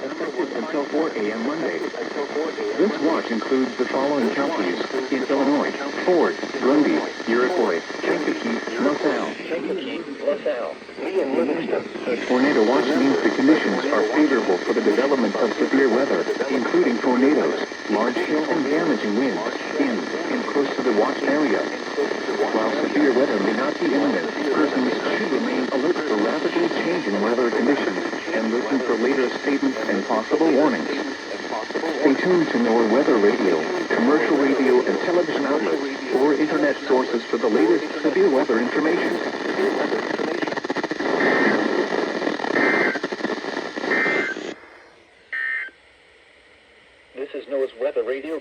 Effective until 4 a.m. Monday. This watch includes the following counties in Illinois: Ford, Grundy, Iroquois, Kankakee, LaSalle. Tornado watch means the conditions are favorable for the development of severe weather, including tornadoes, large hail and damaging winds in and close to the watch area. While severe weather may not be imminent, persons should remain alert for rapidly changing weather conditions and listen for later statements and possible warnings. Stay tuned to NOAA Weather Radio, commercial radio and television outlets, or internet sources for the latest severe weather information. This is NOAA's Weather Radio.